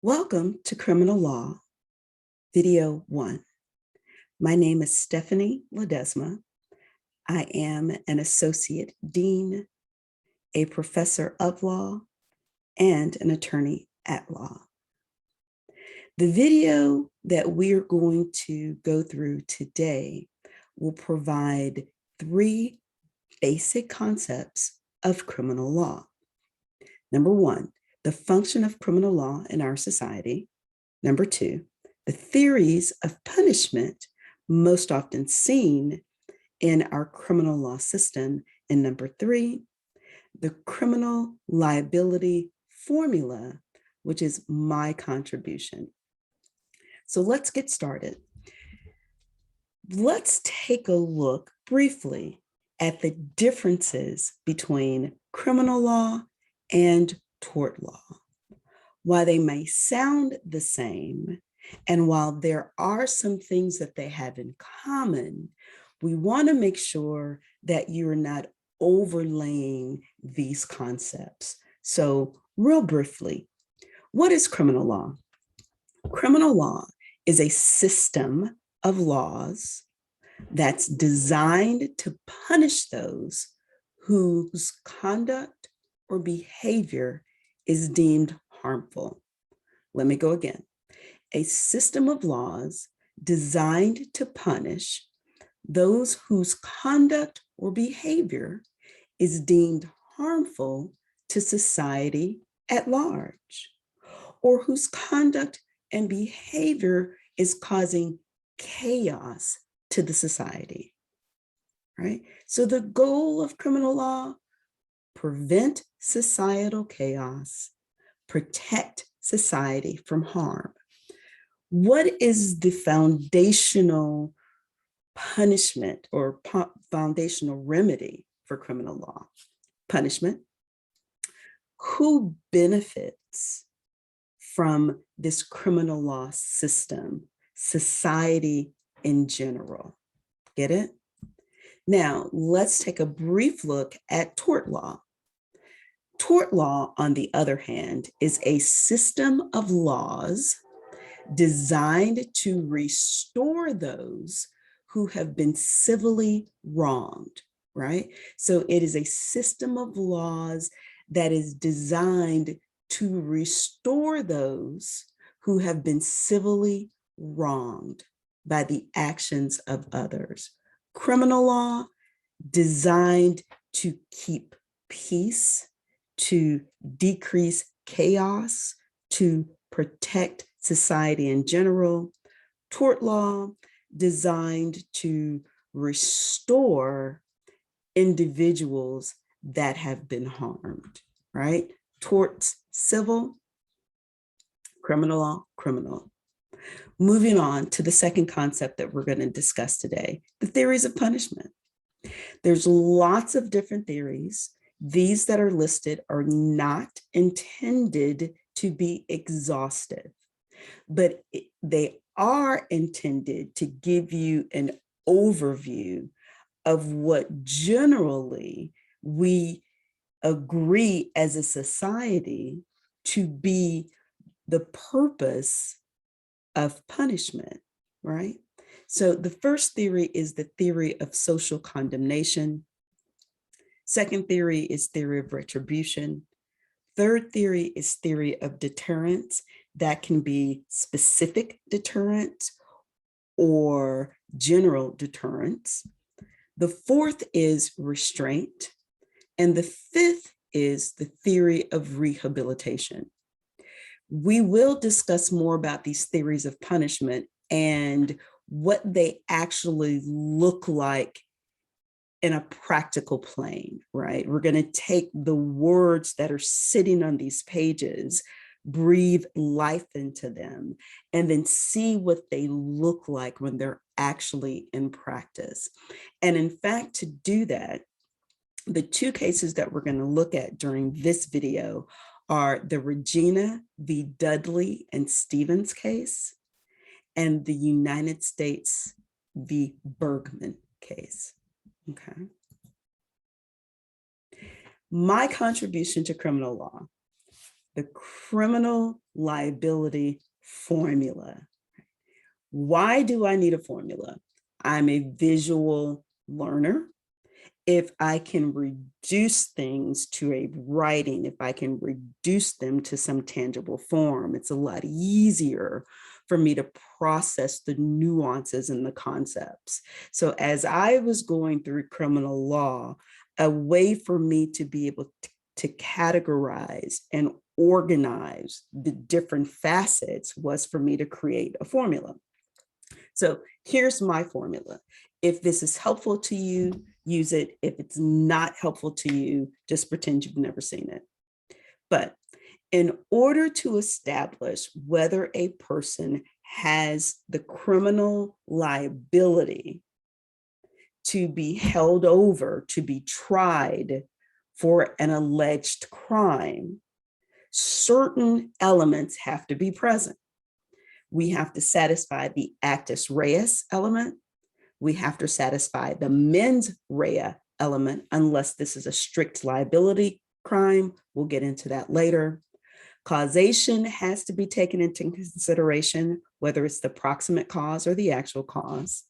Welcome to Criminal Law, Video 1. My name is Stephanie Ledesma. I am an Associate Dean, a Professor of Law, and an Attorney at Law. The video that we're going to go through today will provide 3 basic concepts of criminal law. Number 1, the function of criminal law in our society. Number 2, the theories of punishment most often seen in our criminal law system. And number 3, the criminal liability formula, which is my contribution. So let's get started. Let's take a look briefly at the differences between criminal law and tort law. While they may sound the same, and while there are some things that they have in common, we want to make sure that you're not overlaying these concepts. So real briefly, what is criminal law? Criminal law is a system of laws that's designed to punish those whose conduct or behavior is deemed harmful. Let me go again. A system of laws designed to punish those whose conduct or behavior is deemed harmful to society at large, or whose conduct and behavior is causing chaos to the society, right? So the goal of criminal law: prevent societal chaos, protect society from harm. What is the foundational punishment or foundational remedy for criminal law? Punishment. Who benefits from this criminal law system? Society in general. Get it? Now, let's take a brief look at tort law. Tort law, on the other hand, is a system of laws designed to restore those who have been civilly wronged, right? So it is a system of laws that is designed to restore those who have been civilly wronged by the actions of others. Criminal law, designed to keep peace, to decrease chaos, to protect society in general. Tort law, designed to restore individuals that have been harmed, right? Torts, civil; criminal law, criminal. Moving on to the second concept that we're going to discuss today, the theories of punishment. There's lots of different theories. These that are listed are not intended to be exhaustive, but they are intended to give you an overview of what generally we agree as a society to be the purpose of punishment, right? So the first theory is the theory of social condemnation. Second theory is theory of retribution. Third theory is theory of deterrence. That can be specific deterrence or general deterrence. The fourth is restraint. And the fifth is the theory of rehabilitation. We will discuss more about these theories of punishment and what they actually look like in a practical plane, right? We're going to take the words that are sitting on these pages, breathe life into them, and then see what they look like when they're actually in practice. And in fact, to do that, the 2 cases that we're going to look at during this video are the Regina v. Dudley and Stevens case and the United States v. Bergman case. Okay. My contribution to criminal law. the criminal liability formula. Why do I need a formula? I'm a visual learner. If I can reduce things to a writing, if I can reduce them to some tangible form, it's a lot easier for me to process the nuances and the concepts. So as I was going through criminal law, a way for me to be able to categorize and organize the different facets was for me to create a formula. So here's my formula. If this is helpful to you, use it. If it's not helpful to you, just pretend you've never seen it. But in order to establish whether a person has the criminal liability to be held over, to be tried for an alleged crime, certain elements have to be present. We have to satisfy the actus reus element. We have to satisfy the mens rea element, unless this is a strict liability crime. We'll get into that later. Causation has to be taken into consideration, whether it's the proximate cause or the actual cause.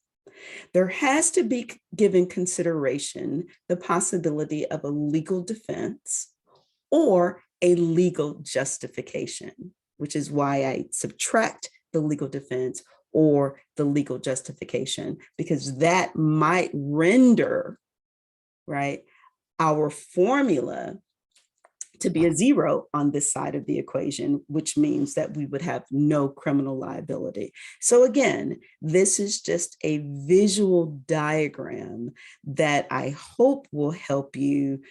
There has to be given consideration the possibility of a legal defense or a legal justification, which is why I subtract the legal defense or the legal justification, because that might render, right, our formula to be a zero on this side of the equation, which means that we would have no criminal liability. So again, this is just a visual diagram that I hope will help you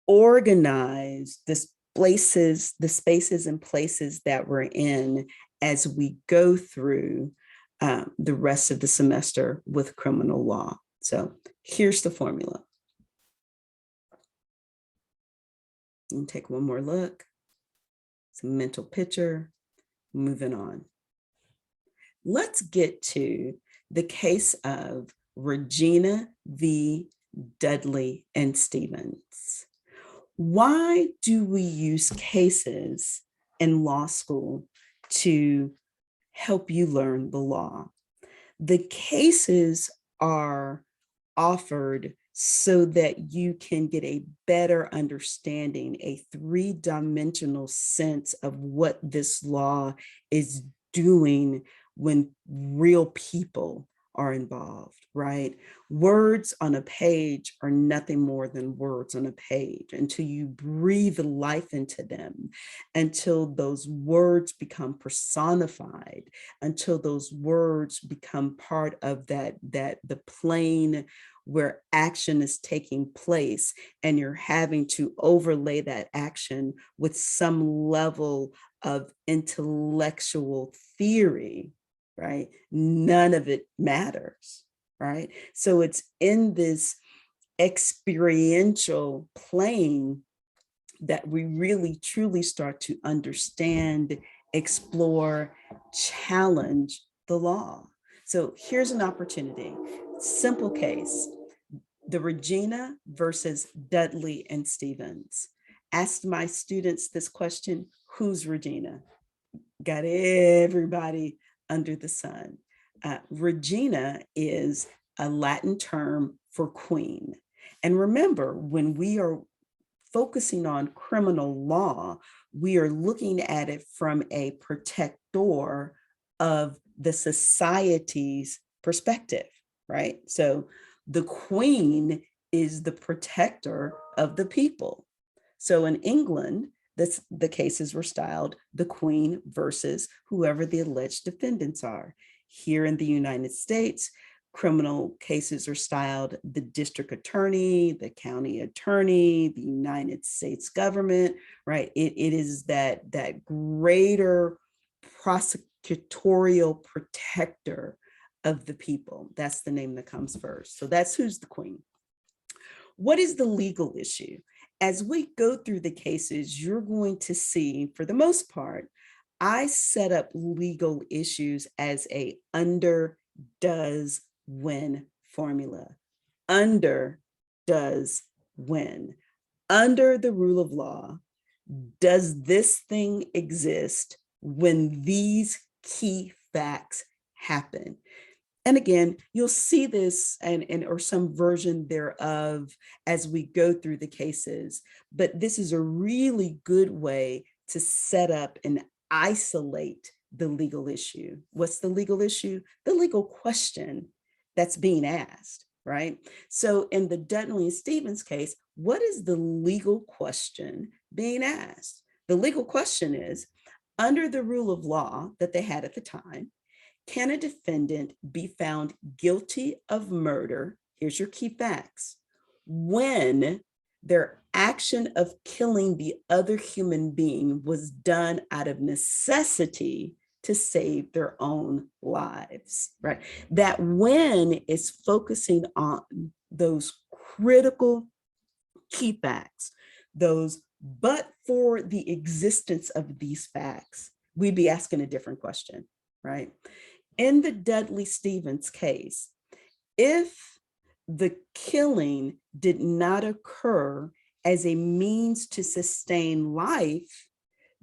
organize the spaces and places that we're in as we go through the rest of the semester with criminal law. So here's the formula. And take one more look. It's a mental picture. Moving on. Let's get to the case of Regina v. Dudley and Stevens. Why do we use cases in law school to help you learn the law? The cases are offered so that you can get a better understanding, a three-dimensional sense of what this law is doing when real people are involved, right? Words on a page are nothing more than words on a page until you breathe life into them, until those words become personified, until those words become part of the plane where action is taking place, and you're having to overlay that action with some level of intellectual theory, right? None of it matters, right? So it's in this experiential plane that we really truly start to understand, explore, challenge the law. So here's an opportunity. Simple case, the Regina versus Dudley and Stevens. Asked my students this question: who's Regina? Got everybody under the sun. Regina is a Latin term for queen. And remember, when we are focusing on criminal law, we are looking at it from a protector of the society's perspective, right? So the queen is the protector of the people. So in England, the cases were styled the queen versus whoever the alleged defendants are. Here in the United States, criminal cases are styled the district attorney, the county attorney, the United States government, right? It is that greater prosecutorial protector of the people. That's the name that comes first. So that's who's the queen. What is the legal issue? As we go through the cases, you're going to see, for the most part, I set up legal issues as a under, does, when formula. Under, does, when. Under the rule of law, Does this thing exist when these key facts happen? And again, you'll see this and or some version thereof as we go through the cases, but this is a really good way to set up and isolate the legal issue. What's the legal issue? The legal question that's being asked, right? So in the Dudley and Stevens case, what is the legal question being asked? The legal question is, under the rule of law that they had at the time, can a defendant be found guilty of murder? Here's your key facts. When their action of killing the other human being was done out of necessity to save their own lives, right? That when is focusing on those critical key facts, those, but for the existence of these facts, we'd be asking a different question, right? In the Dudley-Stevens case, if the killing did not occur as a means to sustain life,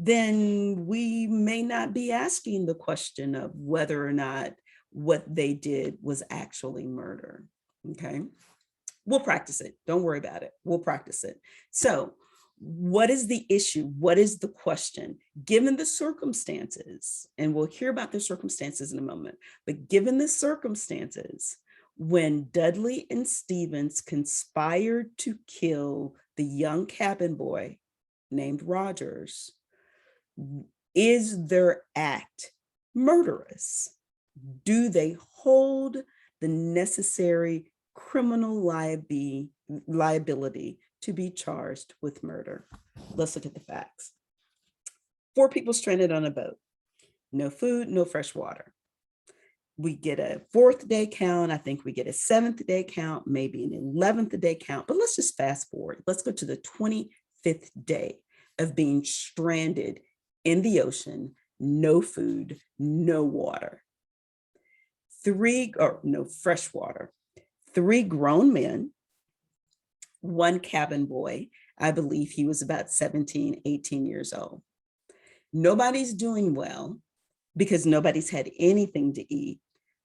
then we may not be asking the question of whether or not what they did was actually murder, okay? We'll practice it. Don't worry about it. We'll practice it. So what is the issue? What is the question? Given the circumstances, and we'll hear about the circumstances in a moment, but given the circumstances, when Dudley and Stevens conspired to kill the young cabin boy named Rogers, is their act murderous? Do they hold the necessary criminal liability to be charged with murder? Let's look at the facts. 4 people stranded on a boat, no food, no fresh water. We get a 4th day count. I think we get a 7th day count, maybe an 11th day count, but let's just fast forward. Let's go to the 25th day of being stranded in the ocean, no food, no water. No fresh water. 3 grown men, 1 cabin boy. I believe he was about 17, 18 years old. Nobody's doing well because nobody's had anything to eat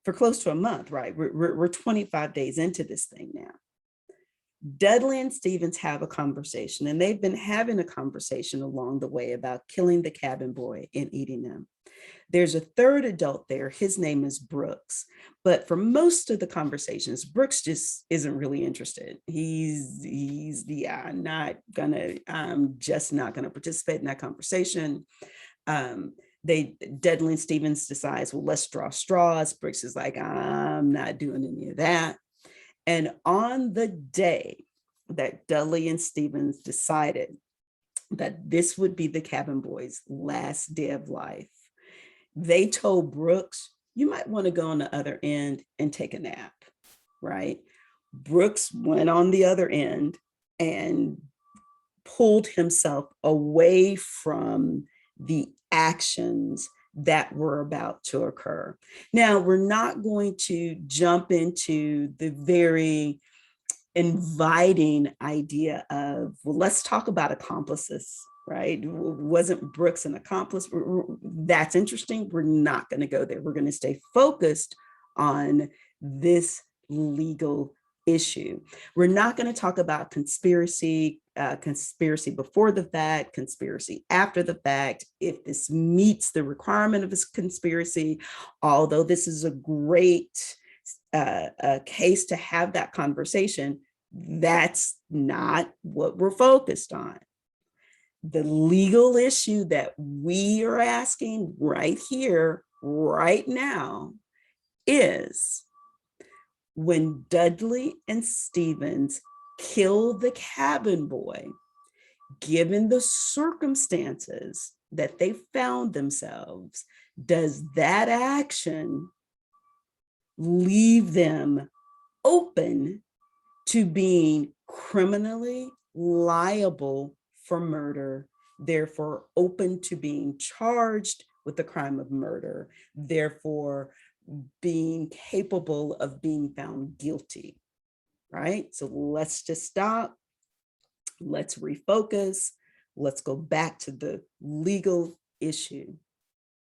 for close to a month, right? We're 25 days into this thing now. Dudley and Stevens have a conversation, and they've been having a conversation along the way about killing the cabin boy and eating him. There's a 3rd adult there. His name is Brooks. But for most of the conversations, Brooks just isn't really interested. I'm just not gonna participate in that conversation. Dudley and Stevens decides, well, let's draw straws. Brooks is like, I'm not doing any of that. And on the day that Dudley and Stevens decided that this would be the cabin boy's last day of life, they told Brooks, you might want to go on the other end and take a nap, right? Brooks went on the other end and pulled himself away from the actions that were about to occur. Now, we're not going to jump into the very inviting idea of, well, let's talk about accomplices, right? Wasn't Brooks an accomplice? That's interesting. We're not going to go there. We're going to stay focused on this legal issue. We're not going to talk about conspiracy before the fact, conspiracy after the fact, if this meets the requirement of this conspiracy, although this is a great case to have that conversation, that's not what we're focused on. The legal issue that we are asking right here, right now, is when Dudley and Stevens kill the cabin boy, given the circumstances that they found themselves, does that action leave them open to being criminally liable for murder, therefore open to being charged with the crime of murder, therefore being capable of being found guilty, right? So let's just stop. Let's refocus. let's go back to the legal issue.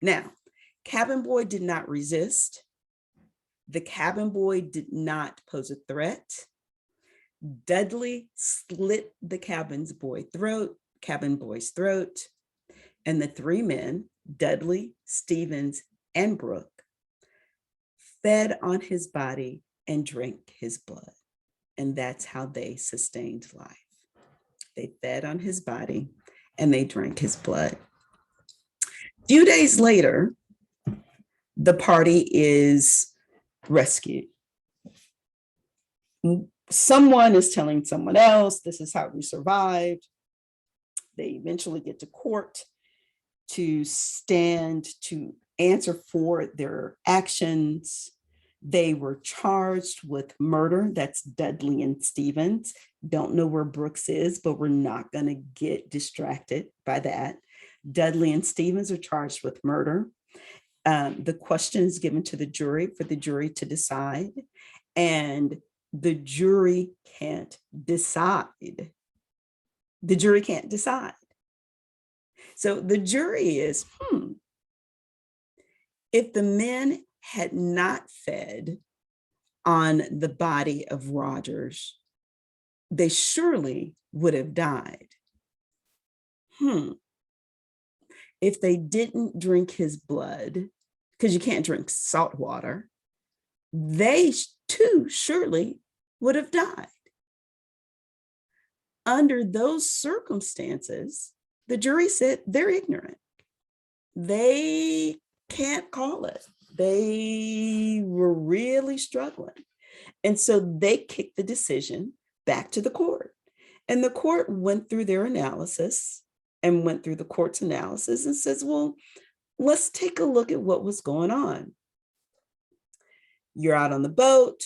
Now, cabin boy did not resist. The cabin boy did not pose a threat. Dudley slit the cabin boy's throat, and the three men, Dudley, Stevens, and Brooke, fed on his body and drank his blood. And that's how they sustained life. They fed on his body and they drank his blood. A few days later, the party is rescued. Someone is telling someone else, this is how we survived. They eventually get to court to stand to answer for their actions. They were charged with murder. That's Dudley and Stevens. Don't know where Brooks is, but we're not going to get distracted by that. Dudley and Stevens are charged with murder. The question is given to the jury for the jury to decide, and the jury can't decide. The jury can't decide. So the jury is, if the men had not fed on the body of Rogers, they surely would have died. If they didn't drink his blood, because you can't drink salt water, they too surely would have died. Under those circumstances, the jury said they're ignorant. They can't call it. They were really struggling. And so they kicked the decision back to the court. And the court went through their analysis and went through the court's analysis and says, well, let's take a look at what was going on. You're out on the boat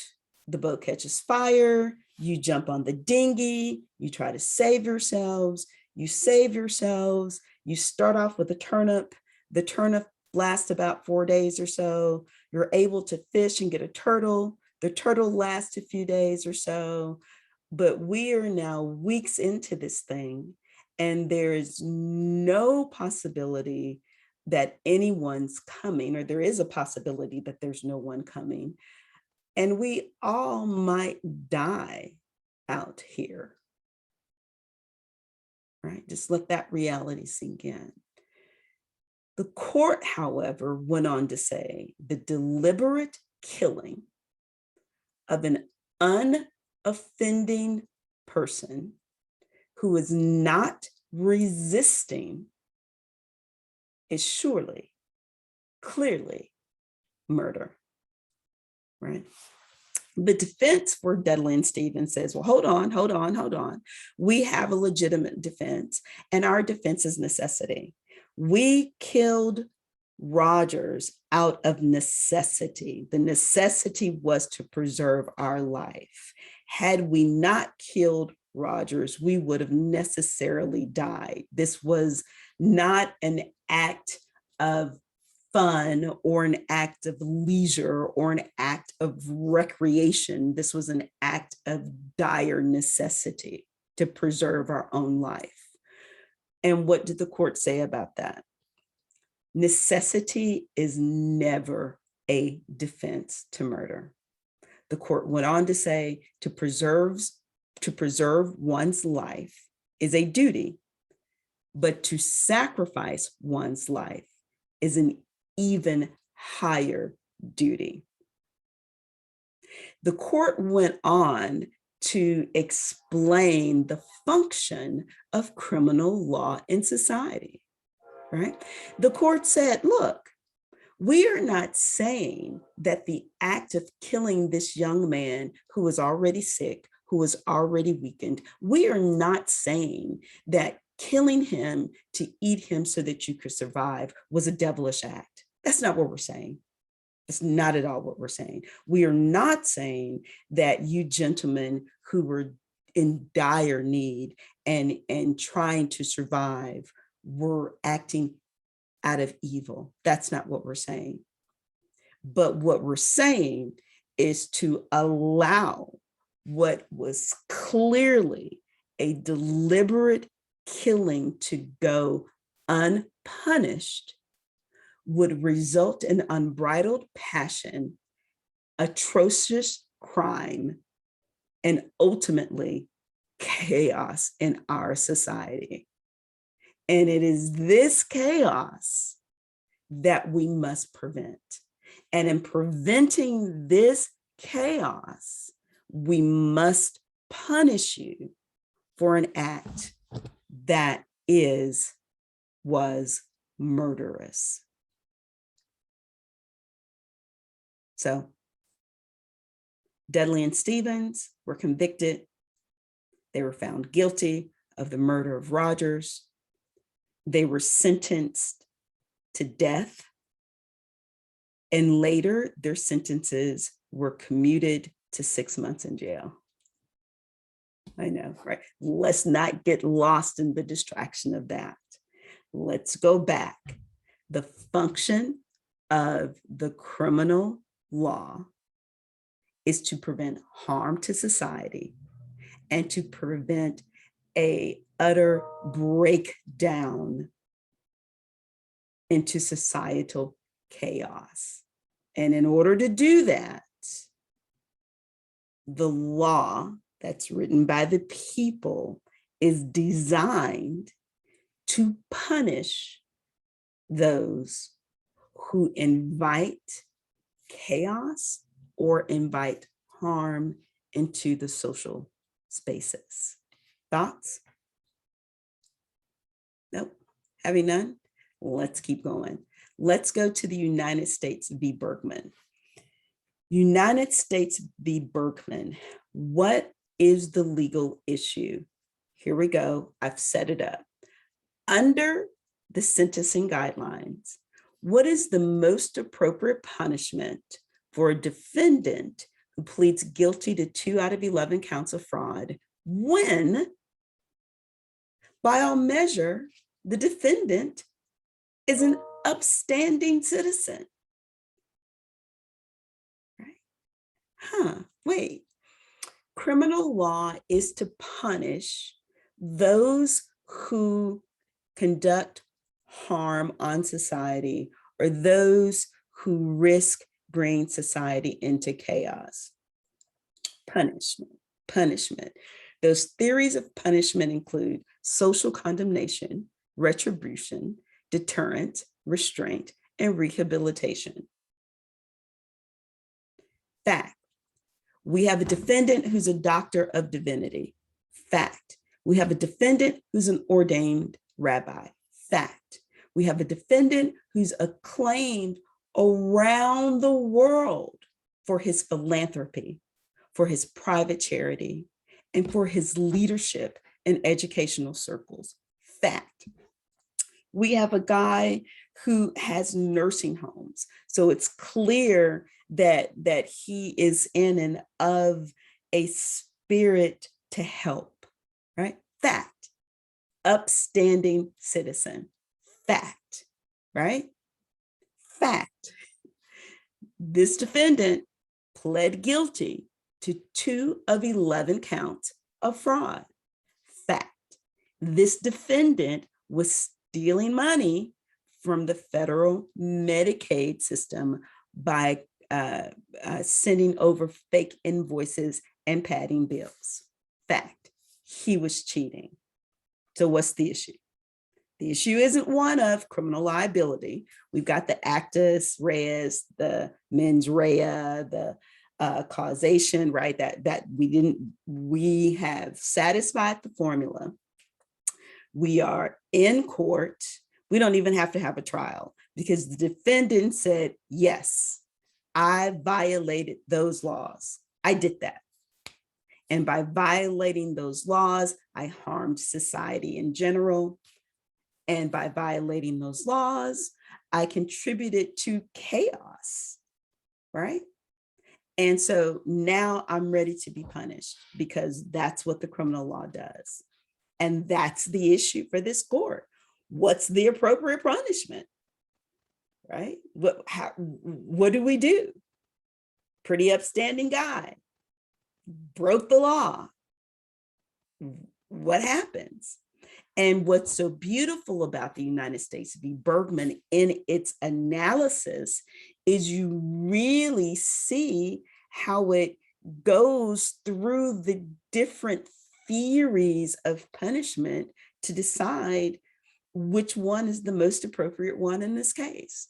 catches fire, you jump on the dinghy, you try to save yourselves, you start off with a turnip, the turnip lasts about 4 days or so, you're able to fish and get a turtle, the turtle lasts a few days or so, but we are now weeks into this thing, and there is no possibility that anyone's coming, or there is a possibility that there's no one coming. And we all might die out here, right? Just let that reality sink in. The court, however, went on to say the deliberate killing of an unoffending person who is not resisting is surely, clearly murder, right? The defense for Dudley and Stevens says, well, hold on. We have a legitimate defense, and our defense is necessity. We killed Rogers out of necessity. The necessity was to preserve our life. Had we not killed Rogers, we would have necessarily died. This was not an act of fun or an act of leisure or an act of recreation. This was an act of dire necessity to preserve our own life. And what did the court say about that? Necessity is never a defense to murder. The court went on to say to preserve one's life is a duty, but to sacrifice one's life is an even higher duty. The court went on to explain the function of criminal law in society, right? The court said, look, we are not saying that the act of killing this young man who was already sick, who was already weakened, we are not saying that killing him to eat him so that you could survive was a devilish act. That's not what we're saying. It's not at all what we're saying. We are not saying that you gentlemen who were in dire need and trying to survive were acting out of evil. That's not what we're saying. But what we're saying is to allow what was clearly a deliberate killing to go unpunished would result in unbridled passion, atrocious crime, and ultimately chaos in our society. And it is this chaos that we must prevent. And in preventing this chaos, we must punish you for an act that was murderous. So Dudley and Stevens were convicted. They were found guilty of the murder of Rogers. They were sentenced to death. And later, their sentences were commuted to 6 months in jail. I know, right? Let's not get lost in the distraction of that. Let's go back. The function of the criminal law is to prevent harm to society and to prevent an utter breakdown into societal chaos. And in order to do that, the law that's written by the people is designed to punish those who invite chaos or invite harm into the social spaces. Thoughts? Nope. Having none? Let's keep going. Let's go to the United States v. Bergman. United States v. Bergman. What is the legal issue? Here we go. I've set it up. Under the sentencing guidelines, what is the most appropriate punishment for a defendant who pleads guilty to 2 out of 11 counts of fraud when, by all measure, the defendant is an upstanding citizen? Right? Wait. Criminal law is to punish those who conduct harm on society or those who risk bringing society into chaos. Punishment. Those theories of punishment include social condemnation, retribution, deterrent, restraint, and rehabilitation. Fact. We have a defendant who's a doctor of divinity. Fact. We have a defendant who's an ordained rabbi. Fact. We have a defendant who's acclaimed around the world for his philanthropy, for his private charity, and for his leadership in educational circles. Fact. We have a guy who has nursing homes. So it's clear that he is in and of a spirit to help, right? Fact. Upstanding citizen. Fact, right? Fact. This defendant pled guilty to 2 of 11 counts of fraud. Fact. This defendant was stealing money from the federal Medicaid system by sending over fake invoices and padding bills. Fact. He was cheating. So what's the issue? The issue isn't one of criminal liability. We've got the actus reus, the mens rea, the causation, right? That we have satisfied the formula. We are in court. We don't even have to have a trial because the defendant said, yes, I violated those laws. I did that. And by violating those laws, I harmed society in general. And by violating those laws, I contributed to chaos, right? And so now I'm ready to be punished because that's what the criminal law does. And that's the issue for this court. What's the appropriate punishment, right? What do we do? Pretty upstanding guy, broke the law. What happens? And what's so beautiful about the United States v. Bergman in its analysis is you really see how it goes through the different theories of punishment to decide which one is the most appropriate one in this case,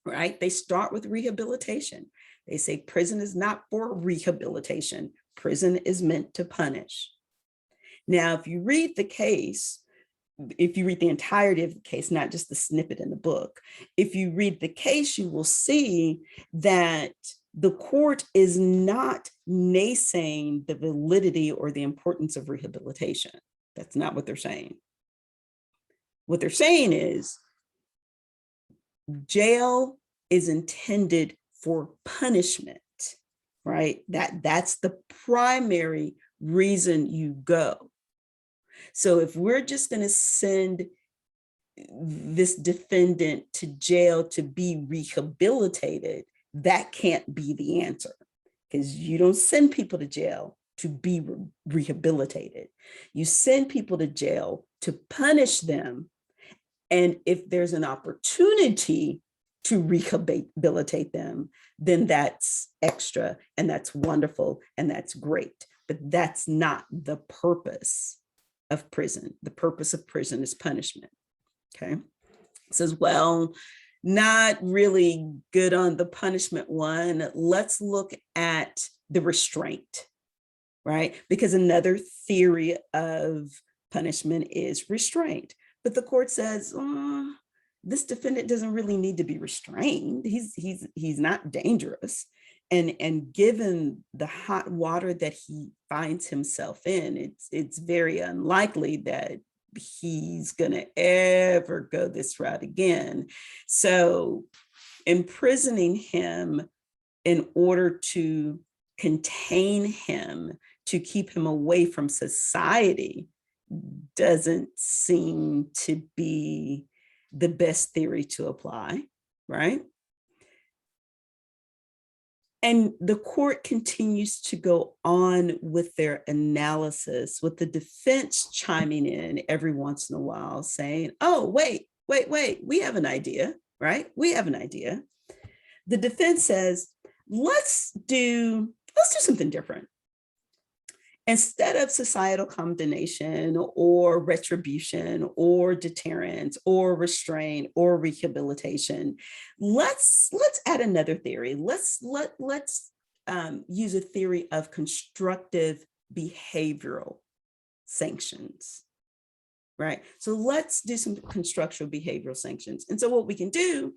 right? They start with rehabilitation. They say prison is not for rehabilitation. Prison is meant to punish. Now, if you read the case, if you read the entirety of the case, not just the snippet in the book, if you read the case, you will see that the court is not naysaying the validity or the importance of rehabilitation. That's not what they're saying. What they're saying is jail is intended for punishment, right? That's the primary reason you go. So if we're just going to send this defendant to jail to be rehabilitated, that can't be the answer, because you don't send people to jail to be rehabilitated. You send people to jail to punish them. And if there's an opportunity to rehabilitate them, then that's extra and that's wonderful and that's great. But that's not the purpose of prison. The purpose of prison is punishment. Okay. It says, well, not really good on the punishment one. Let's look at the restraint, right? Because another theory of punishment is restraint. But the court says, this defendant doesn't really need to be restrained. He's not dangerous. And given the hot water that he finds himself in, it's very unlikely that he's gonna ever go this route again. So imprisoning him in order to contain him, to keep him away from society, doesn't seem to be the best theory to apply, right? And the court continues to go on with their analysis, with the defense chiming in every once in a while saying, oh, wait, we have an idea, right? We have an idea. The defense says, let's do something different. Instead of societal condemnation or retribution or deterrence or restraint or rehabilitation, let's add another theory. Let's use a theory of constructive behavioral sanctions, right? So let's do some constructive behavioral sanctions. And so what we can do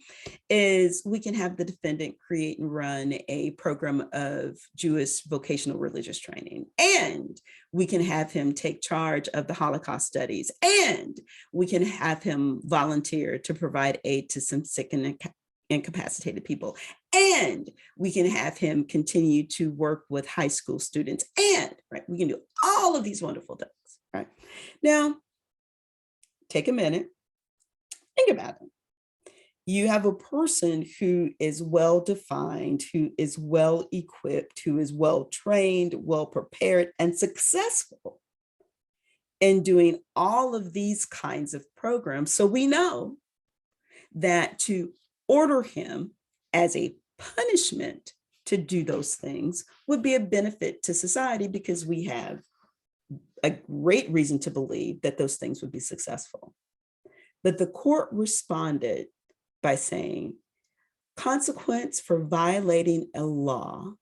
is we can have the defendant create and run a program of Jewish vocational religious training, and we can have him take charge of the Holocaust studies, and we can have him volunteer to provide aid to some sick and incapacitated people, and we can have him continue to work with high school students, and right, we can do all of these wonderful things, right? Now, take a minute, think about it. You have a person who is well-defined, who is well-equipped, who is well-trained, well-prepared, and successful in doing all of these kinds of programs. So we know that to order him as a punishment to do those things would be a benefit to society, because we have a great reason to believe that those things would be successful. But the court responded by saying, consequence for violating a law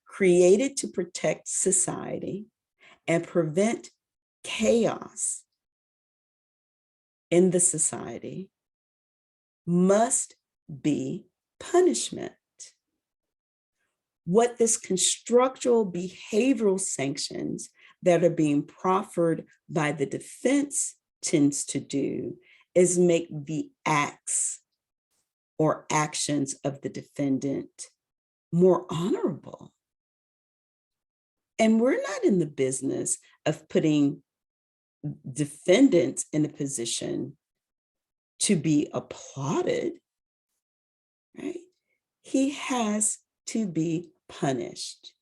created to protect society and prevent chaos in the society must be punishment. What this constructual behavioral sanctions that are being proffered by the defense tends to do is make the acts or actions of the defendant more honorable. And we're not in the business of putting defendants in a position to be applauded, right? He has to be punished.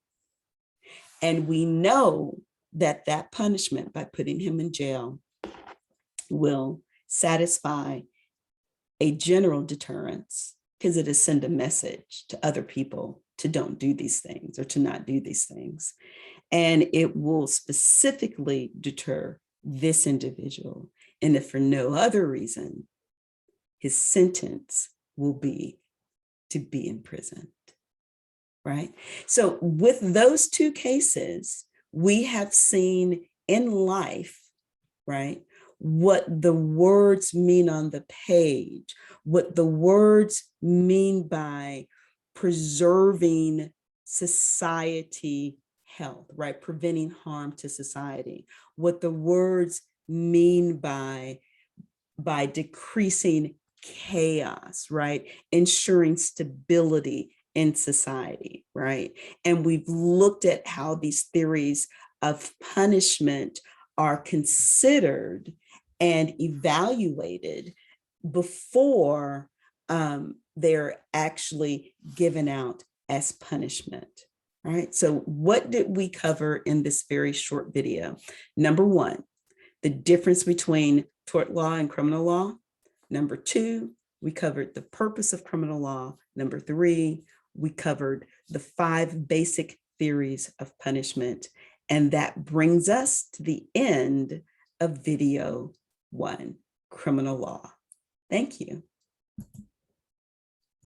And we know that that punishment, by putting him in jail, will satisfy a general deterrence because it is send a message to other people to don't do these things or to not do these things. And it will specifically deter this individual. And if for no other reason, his sentence will be to be imprisoned, right? So with those two cases, we have seen in life, right, what the words mean on the page, what the words mean by preserving society health, right, preventing harm to society, what the words mean by decreasing chaos, right, ensuring stability in society, right? And we've looked at how these theories of punishment are considered and evaluated before they're actually given out as punishment, right? So what did we cover in this very short video? Number one, the difference between tort law and criminal law. Number two, we covered the purpose of criminal law. Number three, we covered the 5 basic theories of punishment. And that brings us to the end of video 1, criminal law. Thank you.